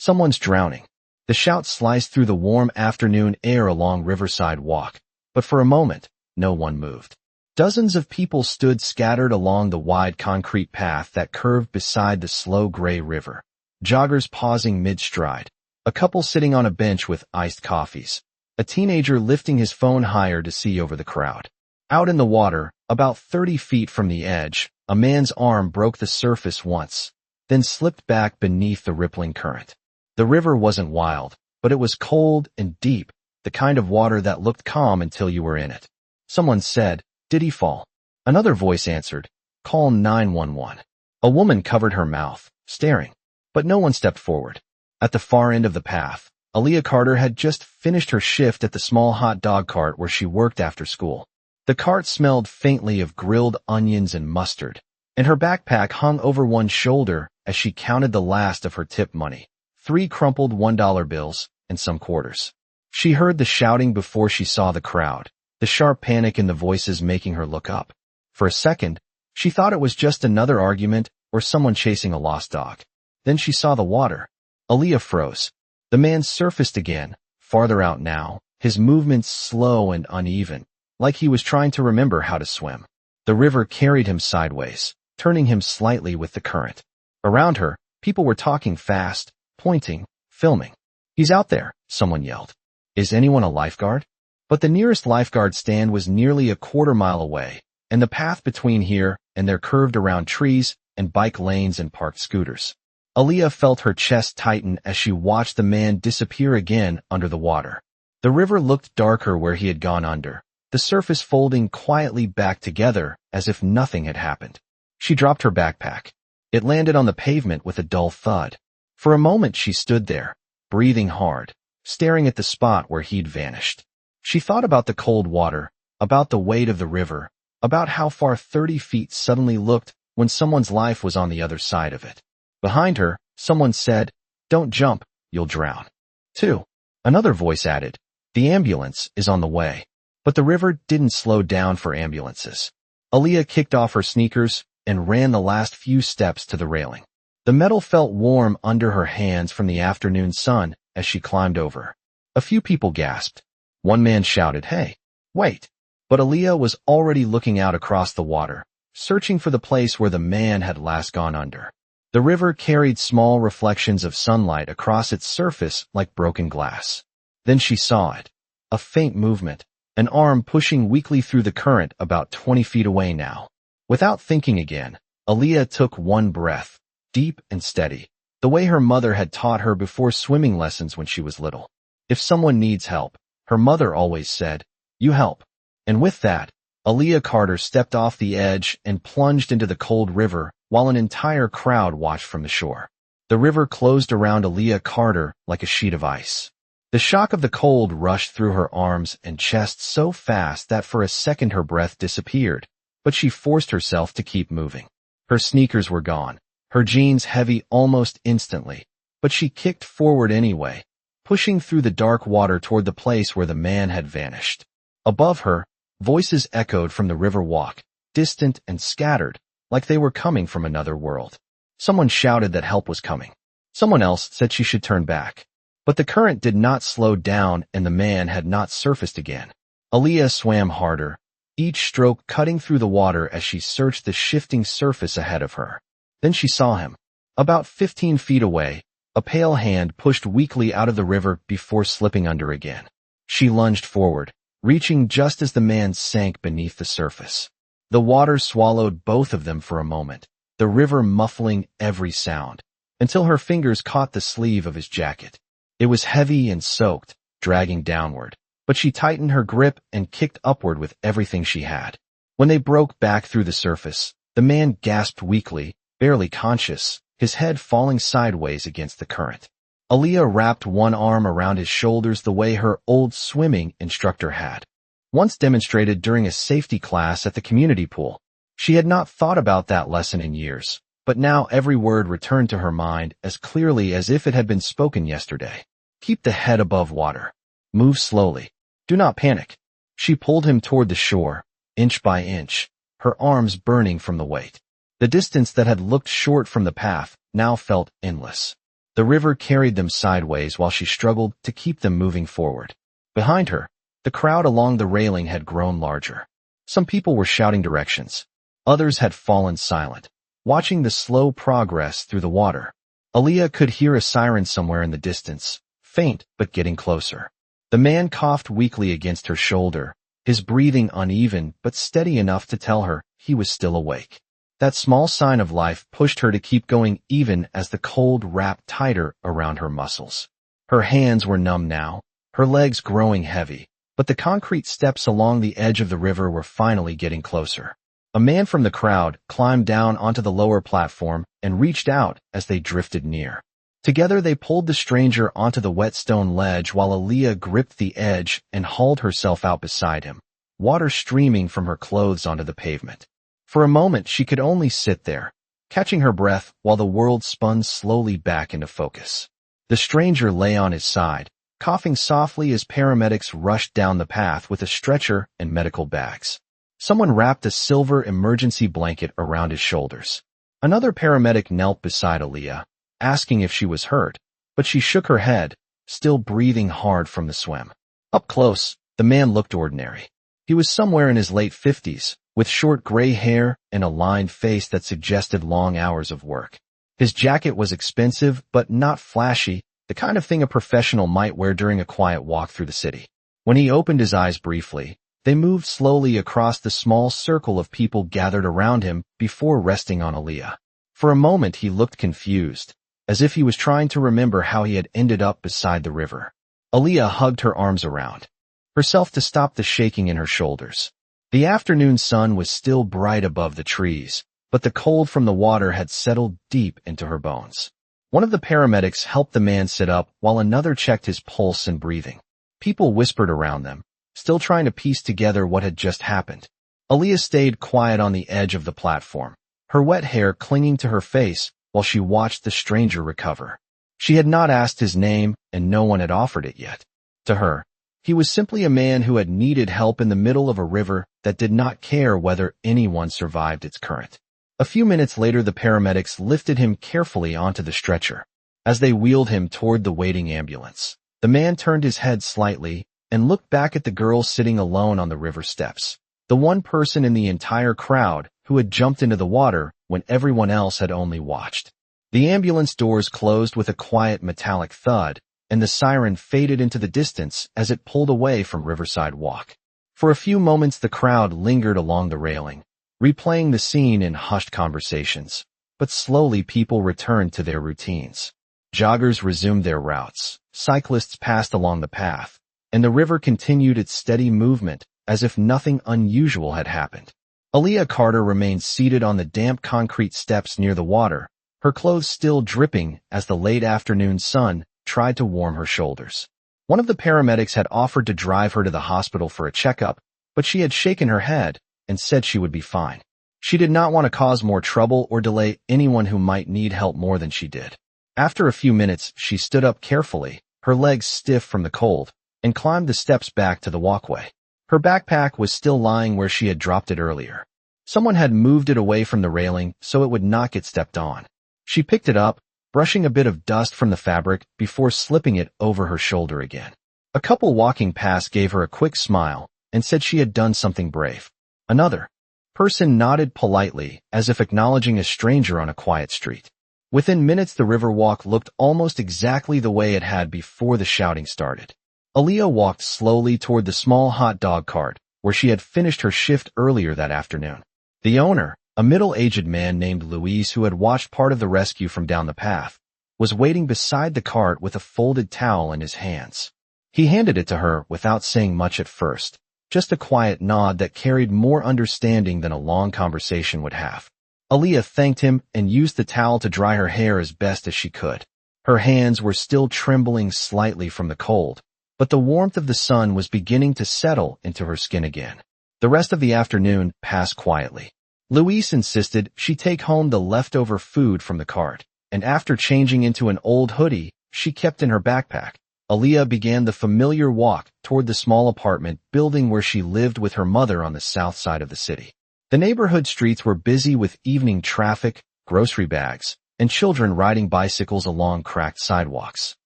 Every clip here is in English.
Someone's drowning. The shout sliced through the warm afternoon air along Riverside Walk, but for a moment, no one moved. Dozens of people stood scattered along the wide concrete path that curved beside the slow gray river. Joggers pausing mid-stride, a couple sitting on a bench with iced coffees, a teenager lifting his phone higher to see over the crowd. Out in the water, about 30 feet from the edge, a man's arm broke the surface once, then slipped back beneath the rippling current. The river wasn't wild, but it was cold and deep, the kind of water that looked calm until you were in it. Someone said, "Did he fall?" Another voice answered, "Call 911." A woman covered her mouth, staring, but no one stepped forward. At the far end of the path, Aaliyah Carter had just finished her shift at the small hot dog cart where she worked after school. The cart smelled faintly of grilled onions and mustard, and her backpack hung over one shoulder as she counted the last of her tip money, 3 crumpled $1 bills and some quarters. She heard the shouting before she saw the crowd, the sharp panic in the voices making her look up. For a second, she thought it was just another argument or someone chasing a lost dog. Then she saw the water. Aaliyah froze. The man surfaced again, farther out now, his movements slow and uneven, like he was trying to remember how to swim. The river carried him sideways, turning him slightly with the current. Around her, people were talking fast, pointing, filming. "He's out there," someone yelled. "Is anyone a lifeguard?" But the nearest lifeguard stand was nearly a quarter-mile away, and the path between here and there curved around trees and bike lanes and parked scooters. Aaliyah felt her chest tighten as she watched the man disappear again under the water. The river looked darker where he had gone under, the surface folding quietly back together as if nothing had happened. She dropped her backpack. It landed on the pavement with a dull thud. For a moment she stood there, breathing hard, staring at the spot where he'd vanished. She thought about the cold water, about the weight of the river, about how far 30 feet suddenly looked when someone's life was on the other side of it. Behind her, someone said, "Don't jump, you'll drown." 2. Another voice added, "The ambulance is on the way." But the river didn't slow down for ambulances. Aaliyah kicked off her sneakers and ran the last few steps to the railing. The metal felt warm under her hands from the afternoon sun as she climbed over. A few people gasped. One man shouted, "Hey, wait." But Aaliyah was already looking out across the water, searching for the place where the man had last gone under. The river carried small reflections of sunlight across its surface like broken glass. Then she saw it. A faint movement, an arm pushing weakly through the current about 20 feet away now. Without thinking again, Aaliyah took one breath, deep and steady, the way her mother had taught her before swimming lessons when she was little. If someone needs help, her mother always said, "You help." And with that, Aaliyah Carter stepped off the edge and plunged into the cold river while an entire crowd watched from the shore. The river closed around Aaliyah Carter like a sheet of ice. The shock of the cold rushed through her arms and chest so fast that for a second her breath disappeared, but she forced herself to keep moving. Her sneakers were gone, her jeans heavy almost instantly, but she kicked forward anyway, pushing through the dark water toward the place where the man had vanished. Above her, voices echoed from the river walk, distant and scattered, like they were coming from another world. Someone shouted that help was coming. Someone else said she should turn back. But the current did not slow down and the man had not surfaced again. Aaliyah swam harder, each stroke cutting through the water as she searched the shifting surface ahead of her. Then she saw him. About 15 feet away, a pale hand pushed weakly out of the river before slipping under again. She lunged forward, reaching just as the man sank beneath the surface. The water swallowed both of them for a moment, the river muffling every sound, until her fingers caught the sleeve of his jacket. It was heavy and soaked, dragging downward, but she tightened her grip and kicked upward with everything she had. When they broke back through the surface, the man gasped weakly, barely conscious, his head falling sideways against the current. Aaliyah wrapped one arm around his shoulders the way her old swimming instructor had once demonstrated during a safety class at the community pool. She had not thought about that lesson in years, but now every word returned to her mind as clearly as if it had been spoken yesterday. Keep the head above water. Move slowly. Do not panic. She pulled him toward the shore, inch by inch, her arms burning from the weight. The distance that had looked short from the path now felt endless. The river carried them sideways while she struggled to keep them moving forward. Behind her, the crowd along the railing had grown larger. Some people were shouting directions. Others had fallen silent, watching the slow progress through the water. Aaliyah could hear a siren somewhere in the distance, faint but getting closer. The man coughed weakly against her shoulder, his breathing uneven but steady enough to tell her he was still awake. That small sign of life pushed her to keep going even as the cold wrapped tighter around her muscles. Her hands were numb now, her legs growing heavy, but the concrete steps along the edge of the river were finally getting closer. A man from the crowd climbed down onto the lower platform and reached out as they drifted near. Together they pulled the stranger onto the wet stone ledge while Aaliyah gripped the edge and hauled herself out beside him, water streaming from her clothes onto the pavement. For a moment she could only sit there, catching her breath while the world spun slowly back into focus. The stranger lay on his side, coughing softly as paramedics rushed down the path with a stretcher and medical bags. Someone wrapped a silver emergency blanket around his shoulders. Another paramedic knelt beside Aaliyah, asking if she was hurt, but she shook her head, still breathing hard from the swim. Up close, the man looked ordinary. He was somewhere in his late 50s, with short gray hair and a lined face that suggested long hours of work. His jacket was expensive but not flashy, the kind of thing a professional might wear during a quiet walk through the city. When he opened his eyes briefly, they moved slowly across the small circle of people gathered around him before resting on Aaliyah. For a moment he looked confused, as if he was trying to remember how he had ended up beside the river. Aaliyah hugged her arms around herself to stop the shaking in her shoulders. The afternoon sun was still bright above the trees, but the cold from the water had settled deep into her bones. One of the paramedics helped the man sit up while another checked his pulse and breathing. People whispered around them, still trying to piece together what had just happened. Aaliyah stayed quiet on the edge of the platform, her wet hair clinging to her face while she watched the stranger recover. She had not asked his name, and no one had offered it yet. To her, he was simply a man who had needed help in the middle of a river that did not care whether anyone survived its current. A few minutes later the paramedics lifted him carefully onto the stretcher. As they wheeled him toward the waiting ambulance, the man turned his head slightly and looked back at the girl sitting alone on the river steps, the one person in the entire crowd who had jumped into the water when everyone else had only watched. The ambulance doors closed with a quiet metallic thud, and the siren faded into the distance as it pulled away from Riverside Walk. For a few moments the crowd lingered along the railing, replaying the scene in hushed conversations, but slowly people returned to their routines. Joggers resumed their routes, cyclists passed along the path, and the river continued its steady movement as if nothing unusual had happened. Aaliyah Carter remained seated on the damp concrete steps near the water, her clothes still dripping as the late afternoon sun tried to warm her shoulders. One of the paramedics had offered to drive her to the hospital for a checkup, but she had shaken her head and said she would be fine. She did not want to cause more trouble or delay anyone who might need help more than she did. After a few minutes, she stood up carefully, her legs stiff from the cold, and climbed the steps back to the walkway. Her backpack was still lying where she had dropped it earlier. Someone had moved it away from the railing so it would not get stepped on. She picked it up, brushing a bit of dust from the fabric before slipping it over her shoulder again. A couple walking past gave her a quick smile and said she had done something brave. Another person nodded politely as if acknowledging a stranger on a quiet street. Within minutes the riverwalk looked almost exactly the way it had before the shouting started. Aaliyah walked slowly toward the small hot dog cart where she had finished her shift earlier that afternoon. The owner, a middle-aged man named Luis who had watched part of the rescue from down the path, was waiting beside the cart with a folded towel in his hands. He handed it to her without saying much at first, just a quiet nod that carried more understanding than a long conversation would have. Aaliyah thanked him and used the towel to dry her hair as best as she could. Her hands were still trembling slightly from the cold, but the warmth of the sun was beginning to settle into her skin again. The rest of the afternoon passed quietly. Luis insisted she take home the leftover food from the cart, and after changing into an old hoodie she kept in her backpack, Aaliyah began the familiar walk toward the small apartment building where she lived with her mother on the south side of the city. The neighborhood streets were busy with evening traffic, grocery bags, and children riding bicycles along cracked sidewalks.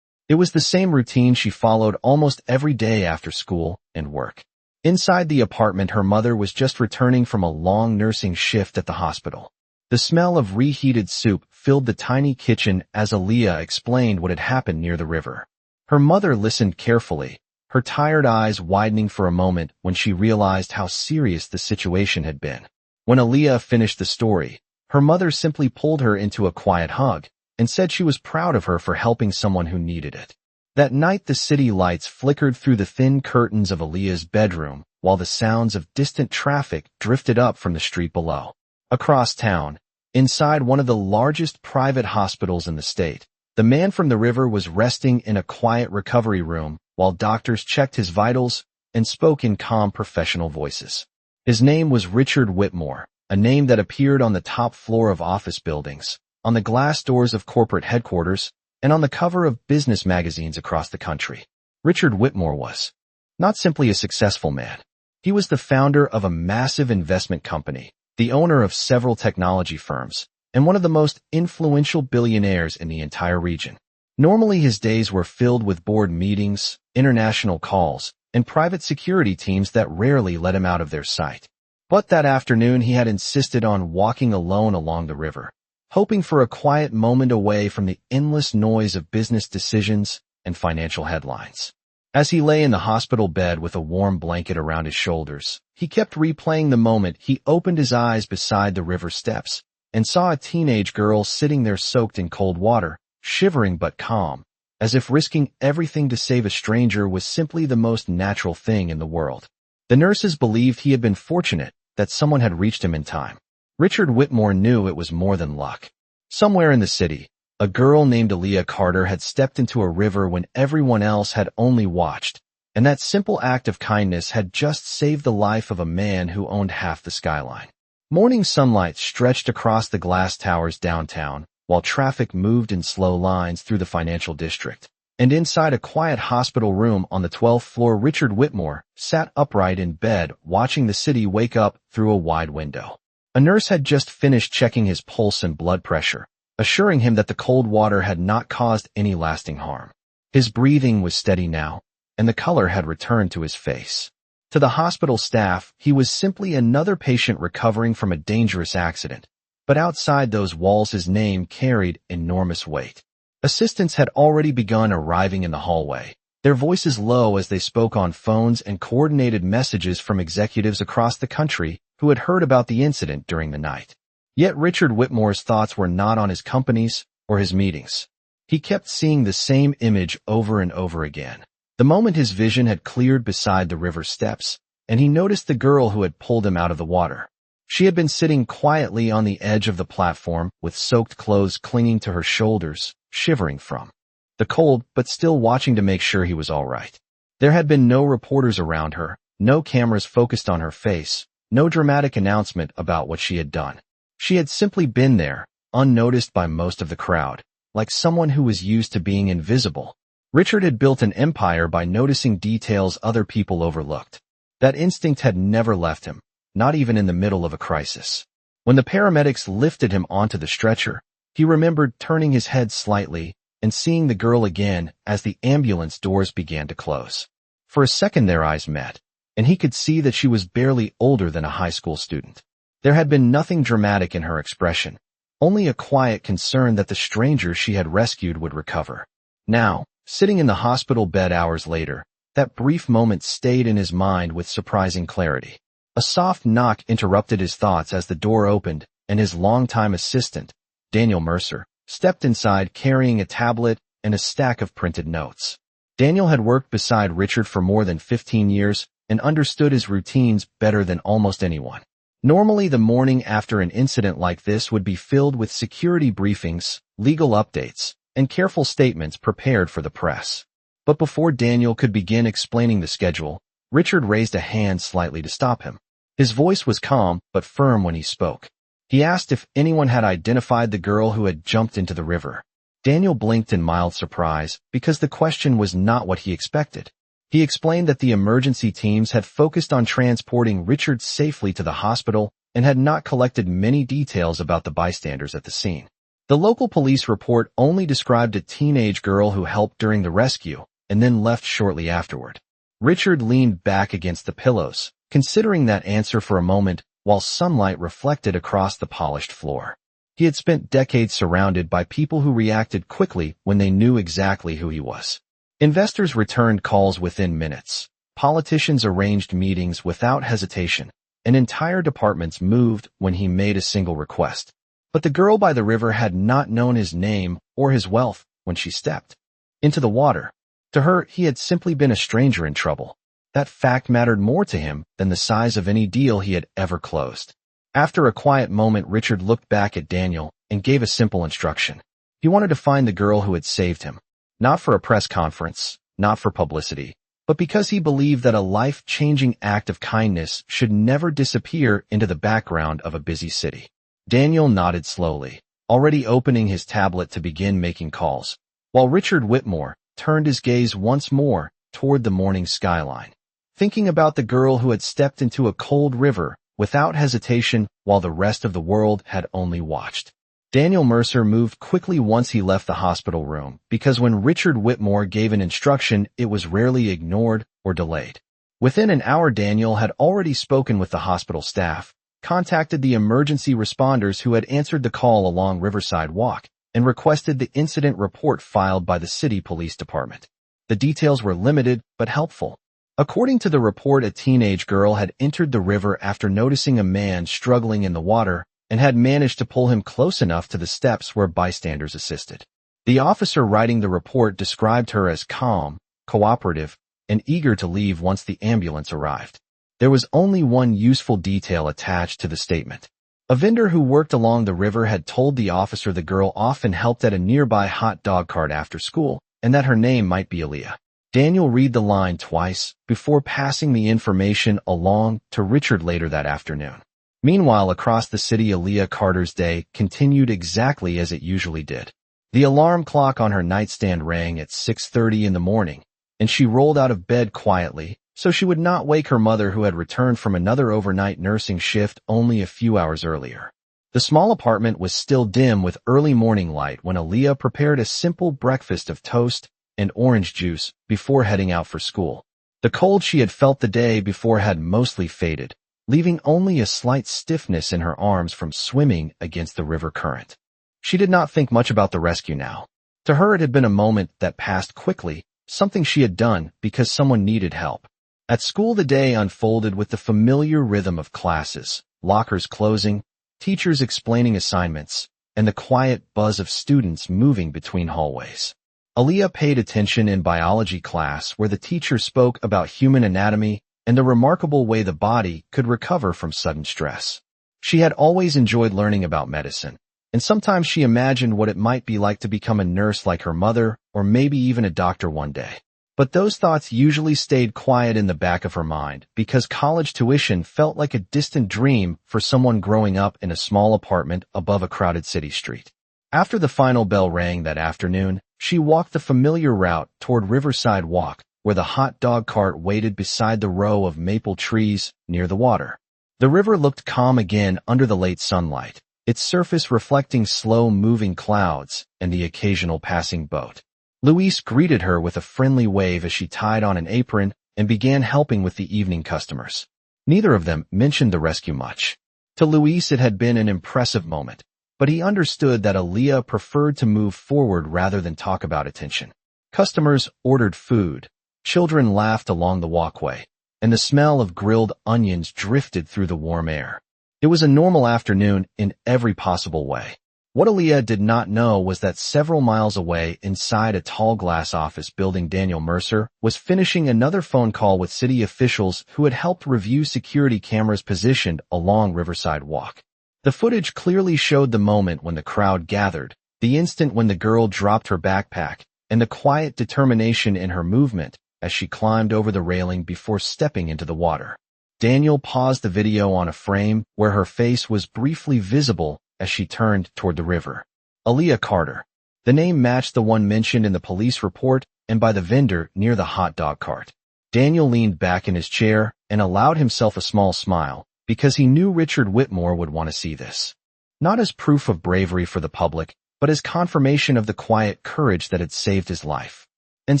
It was the same routine she followed almost every day after school and work. Inside the apartment, her mother was just returning from a long nursing shift at the hospital. The smell of reheated soup filled the tiny kitchen as Aaliyah explained what had happened near the river. Her mother listened carefully, her tired eyes widening for a moment when she realized how serious the situation had been. When Aaliyah finished the story, her mother simply pulled her into a quiet hug and said she was proud of her for helping someone who needed it. That night, the city lights flickered through the thin curtains of Aaliyah's bedroom, while the sounds of distant traffic drifted up from the street below. Across town, inside one of the largest private hospitals in the state, the man from the river was resting in a quiet recovery room while doctors checked his vitals and spoke in calm professional voices. His name was Richard Whitmore, a name that appeared on the top floor of office buildings, on the glass doors of corporate headquarters, and on the cover of business magazines across the country. Richard Whitmore was not simply a successful man. He was the founder of a massive investment company, the owner of several technology firms, and one of the most influential billionaires in the entire region. Normally, his days were filled with board meetings, international calls, and private security teams that rarely let him out of their sight. But that afternoon, he had insisted on walking alone along the river, hoping for a quiet moment away from the endless noise of business decisions and financial headlines. As he lay in the hospital bed with a warm blanket around his shoulders, he kept replaying the moment he opened his eyes beside the river steps and saw a teenage girl sitting there soaked in cold water, shivering but calm, as if risking everything to save a stranger was simply the most natural thing in the world. The nurses believed he had been fortunate that someone had reached him in time. Richard Whitmore knew it was more than luck. Somewhere in the city, a girl named Aaliyah Carter had stepped into a river when everyone else had only watched, and that simple act of kindness had just saved the life of a man who owned half the skyline. Morning sunlight stretched across the glass towers downtown, while traffic moved in slow lines through the financial district. And inside a quiet hospital room on the 12th floor, Richard Whitmore sat upright in bed watching the city wake up through a wide window. A nurse had just finished checking his pulse and blood pressure, assuring him that the cold water had not caused any lasting harm. His breathing was steady now, and the color had returned to his face. To the hospital staff, he was simply another patient recovering from a dangerous accident, but outside those walls his name carried enormous weight. Assistants had already begun arriving in the hallway, their voices low as they spoke on phones and coordinated messages from executives across the country who had heard about the incident during the night. Yet Richard Whitmore's thoughts were not on his companies or his meetings. He kept seeing the same image over and over again. The moment his vision had cleared beside the river steps, and he noticed the girl who had pulled him out of the water. She had been sitting quietly on the edge of the platform with soaked clothes clinging to her shoulders, shivering from the cold, but still watching to make sure he was all right. There had been no reporters around her, no cameras focused on her face, no dramatic announcement about what she had done. She had simply been there, unnoticed by most of the crowd, like someone who was used to being invisible. Richard had built an empire by noticing details other people overlooked. That instinct had never left him, not even in the middle of a crisis. When the paramedics lifted him onto the stretcher, he remembered turning his head slightly and seeing the girl again as the ambulance doors began to close. For a second their eyes met, and he could see that she was barely older than a high school student. There had been nothing dramatic in her expression, only a quiet concern that the stranger she had rescued would recover. Now, sitting in the hospital bed hours later, that brief moment stayed in his mind with surprising clarity. A soft knock interrupted his thoughts as the door opened, and his longtime assistant, Daniel Mercer, stepped inside carrying a tablet and a stack of printed notes. Daniel had worked beside Richard for more than 15 years and understood his routines better than almost anyone. Normally, the morning after an incident like this would be filled with security briefings, legal updates, and careful statements prepared for the press. But before Daniel could begin explaining the schedule, Richard raised a hand slightly to stop him. His voice was calm but firm when he spoke. He asked if anyone had identified the girl who had jumped into the river. Daniel blinked in mild surprise because the question was not what he expected. He explained that the emergency teams had focused on transporting Richard safely to the hospital and had not collected many details about the bystanders at the scene. The local police report only described a teenage girl who helped during the rescue and then left shortly afterward. Richard leaned back against the pillows, considering that answer for a moment while sunlight reflected across the polished floor. He had spent decades surrounded by people who reacted quickly when they knew exactly who he was. Investors returned calls within minutes. Politicians arranged meetings without hesitation, and entire departments moved when he made a single request. But the girl by the river had not known his name or his wealth when she stepped into the water. To her, he had simply been a stranger in trouble. That fact mattered more to him than the size of any deal he had ever closed. After a quiet moment, Richard looked back at Daniel and gave a simple instruction. He wanted to find the girl who had saved him, not for a press conference, not for publicity, but because he believed that a life-changing act of kindness should never disappear into the background of a busy city. Daniel nodded slowly, already opening his tablet to begin making calls, while Richard Whitmore turned his gaze once more toward the morning skyline, thinking about the girl who had stepped into a cold river without hesitation while the rest of the world had only watched. Daniel Mercer moved quickly once he left the hospital room, because when Richard Whitmore gave an instruction, it was rarely ignored or delayed. Within an hour, Daniel had already spoken with the hospital staff, contacted the emergency responders who had answered the call along Riverside Walk, and requested the incident report filed by the city police department. The details were limited but helpful. According to the report, a teenage girl had entered the river after noticing a man struggling in the water and had managed to pull him close enough to the steps where bystanders assisted. The officer writing the report described her as calm, cooperative, and eager to leave once the ambulance arrived. There was only one useful detail attached to the statement. A vendor who worked along the river had told the officer the girl often helped at a nearby hot dog cart after school, and that her name might be Aaliyah. Daniel read the line twice before passing the information along to Richard later that afternoon. Meanwhile, across the city, Aaliyah Carter's day continued exactly as it usually did. The alarm clock on her nightstand rang at 6:30 in the morning, and she rolled out of bed quietly so she would not wake her mother, who had returned from another overnight nursing shift only a few hours earlier. The small apartment was still dim with early morning light when Aaliyah prepared a simple breakfast of toast and orange juice before heading out for school. The cold she had felt the day before had mostly faded, leaving only a slight stiffness in her arms from swimming against the river current. She did not think much about the rescue now. To her, it had been a moment that passed quickly, something she had done because someone needed help. At school, the day unfolded with the familiar rhythm of classes, lockers closing, teachers explaining assignments, and the quiet buzz of students moving between hallways. Aaliyah paid attention in biology class, where the teacher spoke about human anatomy and the remarkable way the body could recover from sudden stress. She had always enjoyed learning about medicine, and sometimes she imagined what it might be like to become a nurse like her mother, or maybe even a doctor one day. But those thoughts usually stayed quiet in the back of her mind, because college tuition felt like a distant dream for someone growing up in a small apartment above a crowded city street. After the final bell rang that afternoon, she walked the familiar route toward Riverside Walk, where the hot dog cart waited beside the row of maple trees near the water. The river looked calm again under the late sunlight, its surface reflecting slow-moving clouds and the occasional passing boat. Luis greeted her with a friendly wave as she tied on an apron and began helping with the evening customers. Neither of them mentioned the rescue much. To Luis, it had been an impressive moment, but he understood that Aaliyah preferred to move forward rather than talk about attention. Customers ordered food, children laughed along the walkway, and the smell of grilled onions drifted through the warm air. It was a normal afternoon in every possible way. What Aaliyah did not know was that several miles away, inside a tall glass office building, Daniel Mercer was finishing another phone call with city officials who had helped review security cameras positioned along Riverside Walk. The footage clearly showed the moment when the crowd gathered, the instant when the girl dropped her backpack, and the quiet determination in her movement as she climbed over the railing before stepping into the water. Daniel paused the video on a frame where her face was briefly visible as she turned toward the river. Aaliyah Carter. The name matched the one mentioned in the police report and by the vendor near the hot dog cart. Daniel leaned back in his chair and allowed himself a small smile, because he knew Richard Whitmore would want to see this. Not as proof of bravery for the public, but as confirmation of the quiet courage that had saved his life. And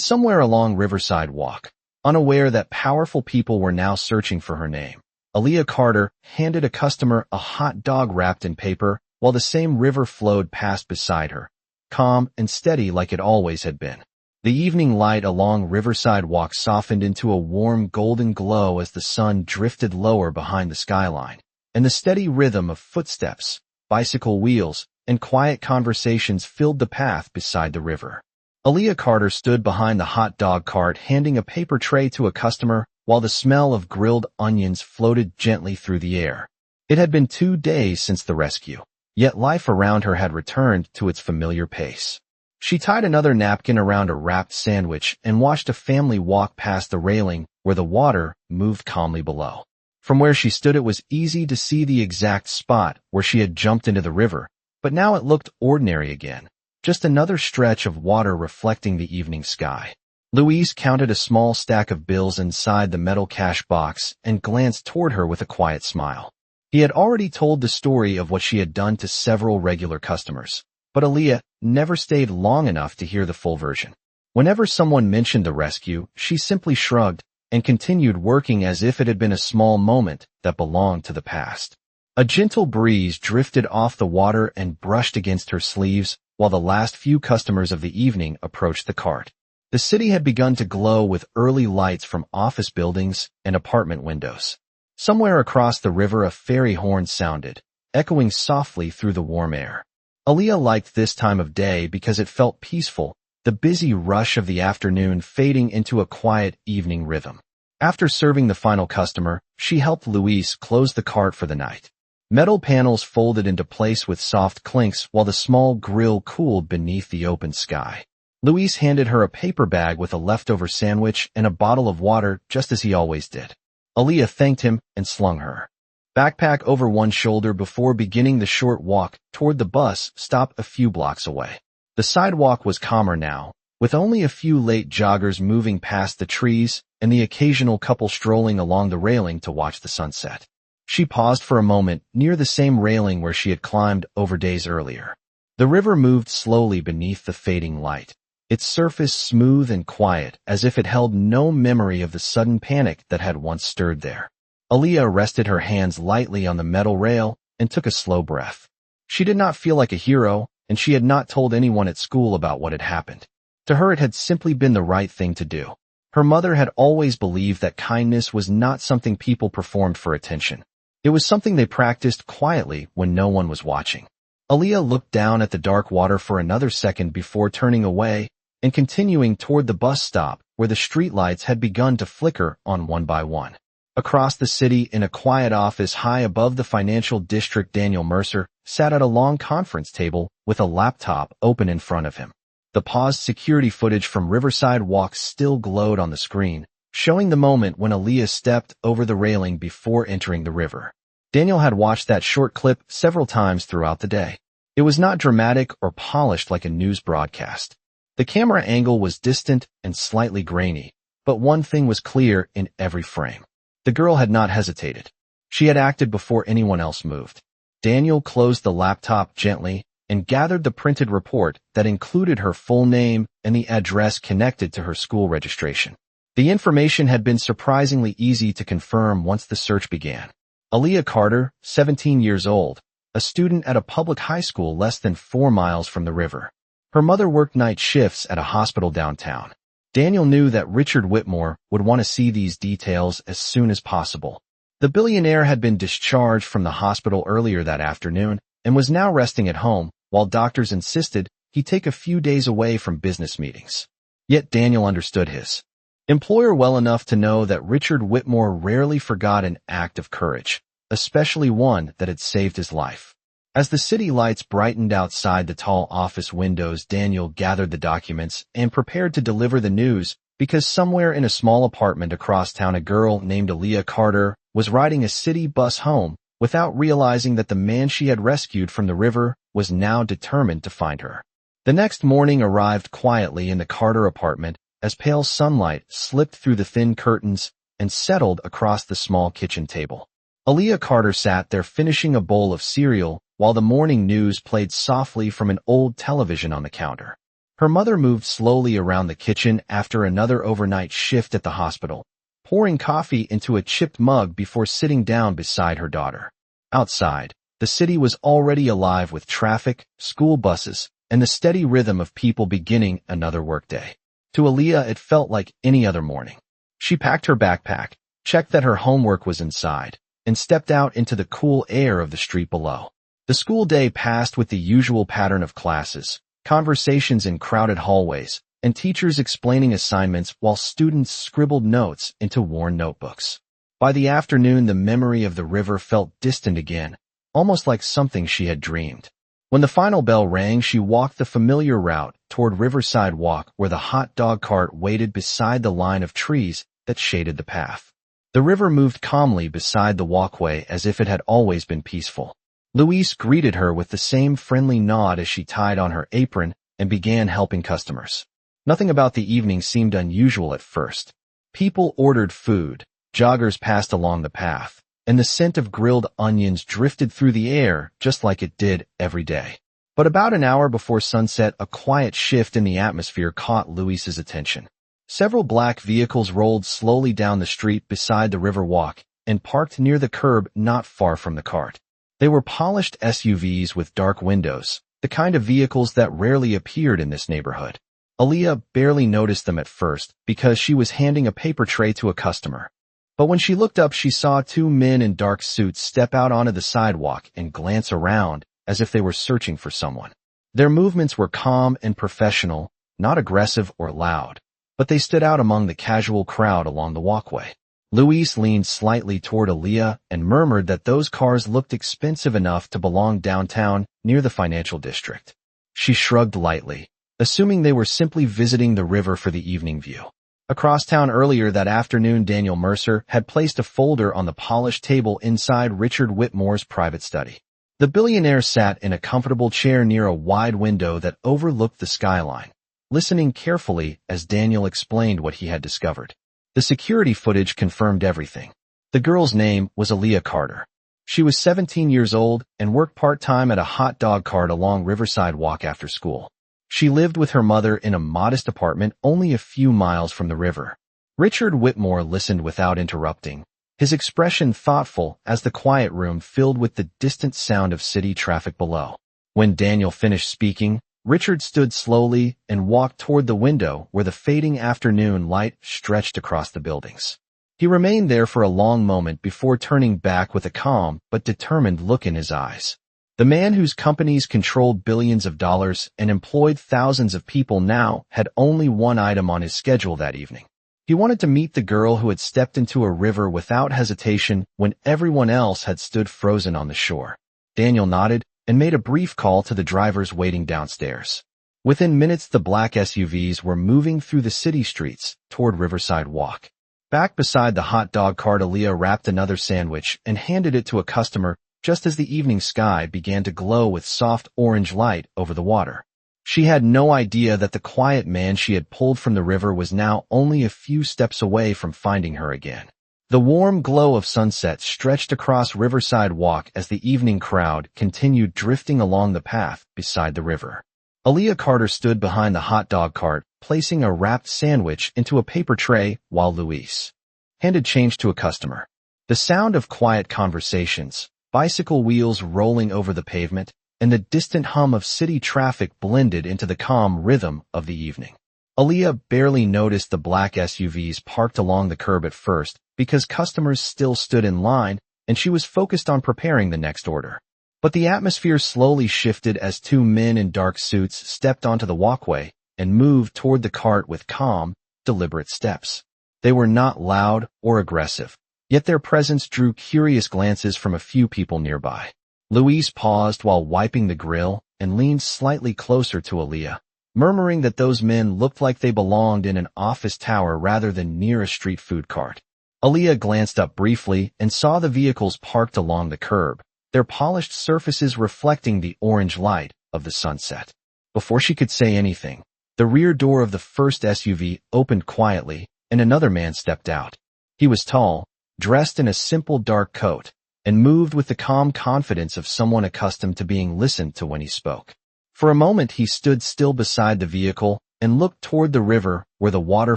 somewhere along Riverside Walk, unaware that powerful people were now searching for her name, Aaliyah Carter handed a customer a hot dog wrapped in paper while the same river flowed past beside her, calm and steady like it always had been. The evening light along Riverside Walk softened into a warm golden glow as the sun drifted lower behind the skyline, and the steady rhythm of footsteps, bicycle wheels, and quiet conversations filled the path beside the river. Aaliyah Carter stood behind the hot dog cart handing a paper tray to a customer while the smell of grilled onions floated gently through the air. It had been 2 days since the rescue, yet life around her had returned to its familiar pace. She tied another napkin around a wrapped sandwich and watched a family walk past the railing where the water moved calmly below. From where she stood, it was easy to see the exact spot where she had jumped into the river, but now it looked ordinary again, just another stretch of water reflecting the evening sky. Luis counted a small stack of bills inside the metal cash box and glanced toward her with a quiet smile. He had already told the story of what she had done to several regular customers, but Aaliyah never stayed long enough to hear the full version. Whenever someone mentioned the rescue, she simply shrugged and continued working as if it had been a small moment that belonged to the past. A gentle breeze drifted off the water and brushed against her sleeves while the last few customers of the evening approached the cart. The city had begun to glow with early lights from office buildings and apartment windows. Somewhere across the river a ferry horn sounded, echoing softly through the warm air. Aaliyah liked this time of day because it felt peaceful, the busy rush of the afternoon fading into a quiet evening rhythm. After serving the final customer, she helped Luis close the cart for the night. Metal panels folded into place with soft clinks while the small grill cooled beneath the open sky. Luis handed her a paper bag with a leftover sandwich and a bottle of water just as he always did. Aaliyah thanked him and slung her backpack over one shoulder before beginning the short walk toward the bus stop a few blocks away. The sidewalk was calmer now, with only a few late joggers moving past the trees and the occasional couple strolling along the railing to watch the sunset. She paused for a moment near the same railing where she had climbed over days earlier. The river moved slowly beneath the fading light, its surface smooth and quiet as if it held no memory of the sudden panic that had once stirred there. Aaliyah rested her hands lightly on the metal rail and took a slow breath. She did not feel like a hero, and she had not told anyone at school about what had happened. To her it had simply been the right thing to do. Her mother had always believed that kindness was not something people performed for attention. It was something they practiced quietly when no one was watching. Aaliyah looked down at the dark water for another second before turning away and continuing toward the bus stop where the streetlights had begun to flicker on one by one. Across the city, in a quiet office high above the financial district, Daniel Mercer sat at a long conference table with a laptop open in front of him. The paused security footage from Riverside Walk still glowed on the screen, showing the moment when Aaliyah stepped over the railing before entering the river. Daniel had watched that short clip several times throughout the day. It was not dramatic or polished like a news broadcast. The camera angle was distant and slightly grainy, but one thing was clear in every frame. The girl had not hesitated. She had acted before anyone else moved. Daniel closed the laptop gently and gathered the printed report that included her full name and the address connected to her school registration. The information had been surprisingly easy to confirm once the search began. Aaliyah Carter, 17 years old, a student at a public high school less than 4 miles from the river. Her mother worked night shifts at a hospital downtown. Daniel knew that Richard Whitmore would want to see these details as soon as possible. The billionaire had been discharged from the hospital earlier that afternoon and was now resting at home, while doctors insisted he take a few days away from business meetings. Yet Daniel understood his employer well enough to know that Richard Whitmore rarely forgot an act of courage, especially one that had saved his life. As the city lights brightened outside the tall office windows, Daniel gathered the documents and prepared to deliver the news because somewhere in a small apartment across town a girl named Aaliyah Carter was riding a city bus home without realizing that the man she had rescued from the river was now determined to find her. The next morning arrived quietly in the Carter apartment as pale sunlight slipped through the thin curtains and settled across the small kitchen table. Aaliyah Carter sat there finishing a bowl of cereal while the morning news played softly from an old television on the counter. Her mother moved slowly around the kitchen after another overnight shift at the hospital, pouring coffee into a chipped mug before sitting down beside her daughter. Outside, the city was already alive with traffic, school buses, and the steady rhythm of people beginning another workday. To Aaliyah, it felt like any other morning. She packed her backpack, checked that her homework was inside, and stepped out into the cool air of the street below. The school day passed with the usual pattern of classes, conversations in crowded hallways, and teachers explaining assignments while students scribbled notes into worn notebooks. By the afternoon, the memory of the river felt distant again, almost like something she had dreamed. When the final bell rang, she walked the familiar route toward Riverside Walk, where the hot dog cart waited beside the line of trees that shaded the path. The river moved calmly beside the walkway as if it had always been peaceful. Louise greeted her with the same friendly nod as she tied on her apron and began helping customers. Nothing about the evening seemed unusual at first. People ordered food, joggers passed along the path, and the scent of grilled onions drifted through the air just like it did every day. But about an hour before sunset, a quiet shift in the atmosphere caught Louise's attention. Several black vehicles rolled slowly down the street beside the river walk and parked near the curb not far from the cart. They were polished SUVs with dark windows, the kind of vehicles that rarely appeared in this neighborhood. Aaliyah barely noticed them at first because she was handing a paper tray to a customer. But when she looked up, she saw two men in dark suits step out onto the sidewalk and glance around as if they were searching for someone. Their movements were calm and professional, not aggressive or loud, but they stood out among the casual crowd along the walkway. Louise leaned slightly toward Aaliyah and murmured that those cars looked expensive enough to belong downtown near the financial district. She shrugged lightly, assuming they were simply visiting the river for the evening view. Across town earlier that afternoon, Daniel Mercer had placed a folder on the polished table inside Richard Whitmore's private study. The billionaire sat in a comfortable chair near a wide window that overlooked the skyline, listening carefully as Daniel explained what he had discovered. The security footage confirmed everything. The girl's name was Aaliyah Carter. She was 17 years old and worked part-time at a hot dog cart along Riverside Walk after school. She lived with her mother in a modest apartment only a few miles from the river. Richard Whitmore listened without interrupting, his expression thoughtful as the quiet room filled with the distant sound of city traffic below. When Daniel finished speaking, Richard stood slowly and walked toward the window where the fading afternoon light stretched across the buildings. He remained there for a long moment before turning back with a calm but determined look in his eyes. The man whose companies controlled billions of dollars and employed thousands of people now had only one item on his schedule that evening. He wanted to meet the girl who had stepped into a river without hesitation when everyone else had stood frozen on the shore. Daniel nodded and made a brief call to the drivers waiting downstairs. Within minutes, the black SUVs were moving through the city streets toward Riverside Walk. Back beside the hot dog cart, Aaliyah wrapped another sandwich and handed it to a customer just as the evening sky began to glow with soft orange light over the water. She had no idea that the quiet man she had pulled from the river was now only a few steps away from finding her again. The warm glow of sunset stretched across Riverside Walk as the evening crowd continued drifting along the path beside the river. Aaliyah Carter stood behind the hot dog cart, placing a wrapped sandwich into a paper tray while Louise handed change to a customer. The sound of quiet conversations, bicycle wheels rolling over the pavement, and the distant hum of city traffic blended into the calm rhythm of the evening. Aaliyah barely noticed the black SUVs parked along the curb at first because customers still stood in line and she was focused on preparing the next order. But the atmosphere slowly shifted as two men in dark suits stepped onto the walkway and moved toward the cart with calm, deliberate steps. They were not loud or aggressive, yet their presence drew curious glances from a few people nearby. Louise paused while wiping the grill and leaned slightly closer to Aaliyah, murmuring that those men looked like they belonged in an office tower rather than near a street food cart. Aaliyah glanced up briefly and saw the vehicles parked along the curb, their polished surfaces reflecting the orange light of the sunset. Before she could say anything, the rear door of the first SUV opened quietly and another man stepped out. He was tall, dressed in a simple dark coat, and moved with the calm confidence of someone accustomed to being listened to when he spoke. For a moment he stood still beside the vehicle and looked toward the river where the water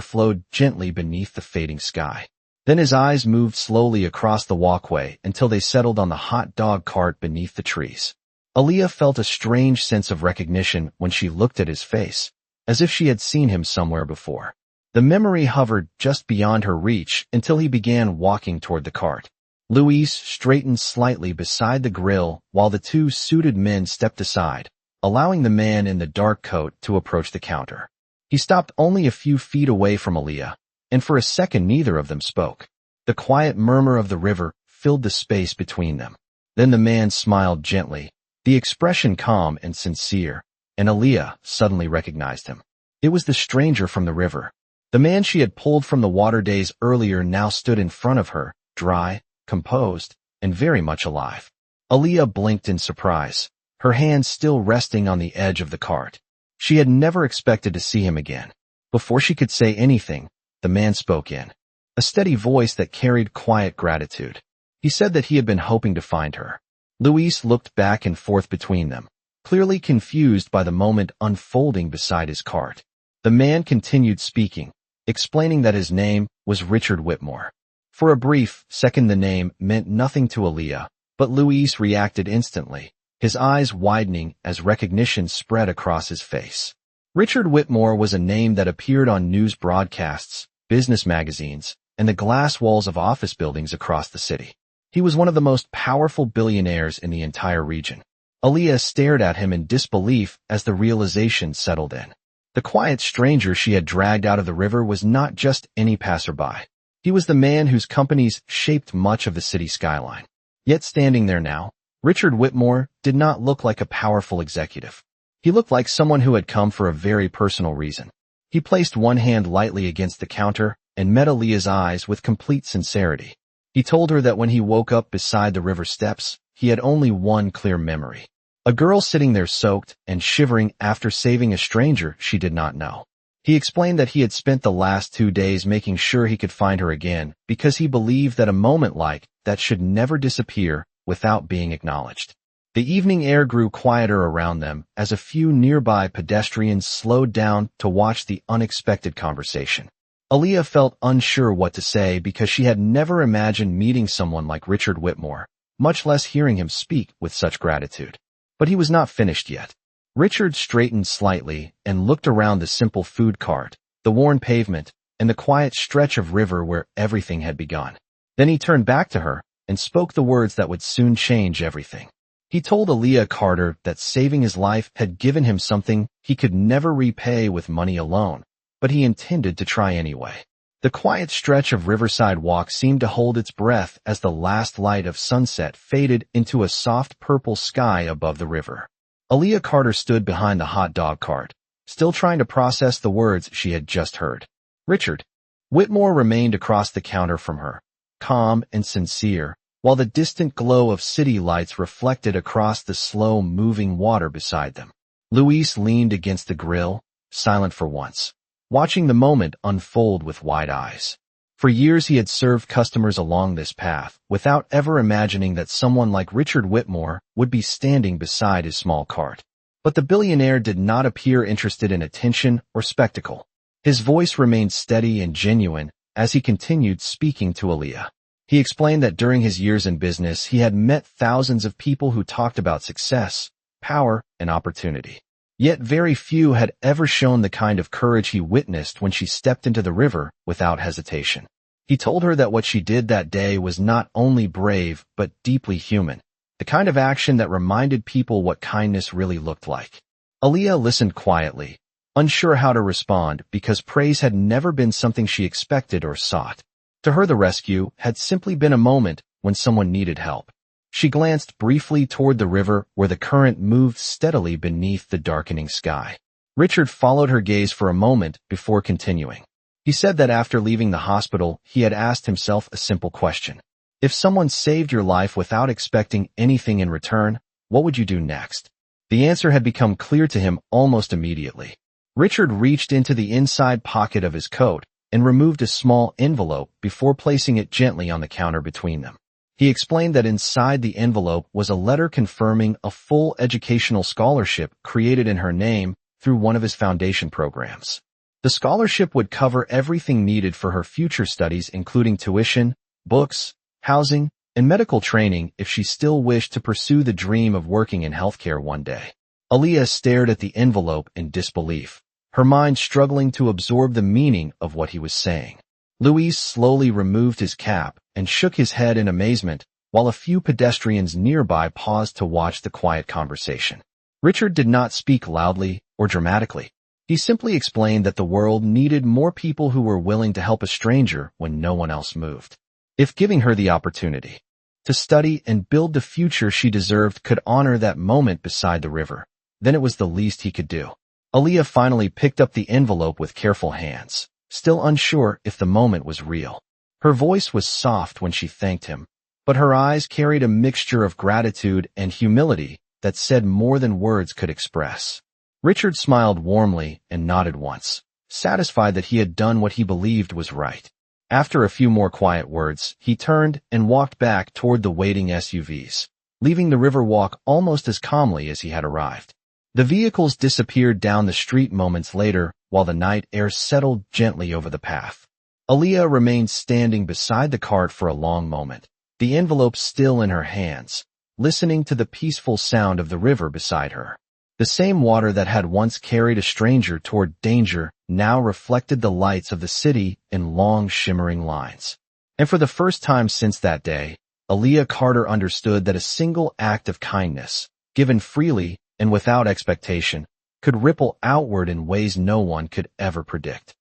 flowed gently beneath the fading sky. Then his eyes moved slowly across the walkway until they settled on the hot dog cart beneath the trees. Aaliyah felt a strange sense of recognition when she looked at his face, as if she had seen him somewhere before. The memory hovered just beyond her reach until he began walking toward the cart. Luis straightened slightly beside the grill while the two suited men stepped aside, allowing the man in the dark coat to approach the counter. He stopped only a few feet away from Aaliyah, and for a second neither of them spoke. The quiet murmur of the river filled the space between them. Then the man smiled gently, the expression calm and sincere, and Aaliyah suddenly recognized him. It was the stranger from the river. The man she had pulled from the water days earlier now stood in front of her, dry, composed, and very much alive. Aaliyah blinked in surprise, her hands still resting on the edge of the cart. She had never expected to see him again. Before she could say anything, the man spoke in a steady voice that carried quiet gratitude. He said that he had been hoping to find her. Luis looked back and forth between them, clearly confused by the moment unfolding beside his cart. The man continued speaking, explaining that his name was Richard Whitmore. For a brief second the name meant nothing to Aaliyah, but Luis reacted instantly, his eyes widening as recognition spread across his face. Richard Whitmore was a name that appeared on news broadcasts, business magazines, and the glass walls of office buildings across the city. He was one of the most powerful billionaires in the entire region. Aaliyah stared at him in disbelief as the realization settled in. The quiet stranger she had dragged out of the river was not just any passerby. He was the man whose companies shaped much of the city skyline. Yet standing there now, Richard Whitmore did not look like a powerful executive. He looked like someone who had come for a very personal reason. He placed one hand lightly against the counter and met Aaliyah's eyes with complete sincerity. He told her that when he woke up beside the river steps, he had only one clear memory. A girl sitting there soaked and shivering after saving a stranger she did not know. He explained that he had spent the last 2 days making sure he could find her again because he believed that a moment like that should never disappear without being acknowledged. The evening air grew quieter around them as a few nearby pedestrians slowed down to watch the unexpected conversation. Aaliyah felt unsure what to say because she had never imagined meeting someone like Richard Whitmore, much less hearing him speak with such gratitude. But he was not finished yet. Richard straightened slightly and looked around the simple food cart, the worn pavement, and the quiet stretch of river where everything had begun. Then he turned back to her and spoke the words that would soon change everything. He told Aaliyah Carter that saving his life had given him something he could never repay with money alone, but he intended to try anyway. The quiet stretch of Riverside Walk seemed to hold its breath as the last light of sunset faded into a soft purple sky above the river. Aaliyah Carter stood behind the hot dog cart, still trying to process the words she had just heard. Richard Whitmore remained across the counter from her, calm and sincere, while the distant glow of city lights reflected across the slow-moving water beside them. Luis leaned against the grill, silent for once, watching the moment unfold with wide eyes. For years he had served customers along this path, without ever imagining that someone like Richard Whitmore would be standing beside his small cart. But the billionaire did not appear interested in attention or spectacle. His voice remained steady and genuine as he continued speaking to Aaliyah. He explained that during his years in business he had met thousands of people who talked about success, power, and opportunity. Yet very few had ever shown the kind of courage he witnessed when she stepped into the river without hesitation. He told her that what she did that day was not only brave but deeply human, the kind of action that reminded people what kindness really looked like. Aaliyah listened quietly, unsure how to respond because praise had never been something she expected or sought. To her, the rescue had simply been a moment when someone needed help. She glanced briefly toward the river where the current moved steadily beneath the darkening sky. Richard followed her gaze for a moment before continuing. He said that after leaving the hospital, he had asked himself a simple question. If someone saved your life without expecting anything in return, what would you do next? The answer had become clear to him almost immediately. Richard reached into the inside pocket of his coat and removed a small envelope before placing it gently on the counter between them. He explained that inside the envelope was a letter confirming a full educational scholarship created in her name through one of his foundation programs. The scholarship would cover everything needed for her future studies, including tuition, books, housing, and medical training if she still wished to pursue the dream of working in healthcare one day. Aaliyah stared at the envelope in disbelief, her mind struggling to absorb the meaning of what he was saying. Luis slowly removed his cap and shook his head in amazement, while a few pedestrians nearby paused to watch the quiet conversation. Richard did not speak loudly or dramatically. He simply explained that the world needed more people who were willing to help a stranger when no one else moved. If giving her the opportunity to study and build the future she deserved could honor that moment beside the river, then it was the least he could do. Aaliyah finally picked up the envelope with careful hands, still unsure if the moment was real. Her voice was soft when she thanked him, but her eyes carried a mixture of gratitude and humility that said more than words could express. Richard smiled warmly and nodded once, satisfied that he had done what he believed was right. After a few more quiet words, he turned and walked back toward the waiting SUVs, leaving the riverwalk almost as calmly as he had arrived. The vehicles disappeared down the street moments later, while the night air settled gently over the path. Aaliyah remained standing beside the cart for a long moment, the envelope still in her hands, listening to the peaceful sound of the river beside her. The same water that had once carried a stranger toward danger now reflected the lights of the city in long shimmering lines. And for the first time since that day, Aaliyah Carter understood that a single act of kindness, given freely and without expectation, could ripple outward in ways no one could ever predict.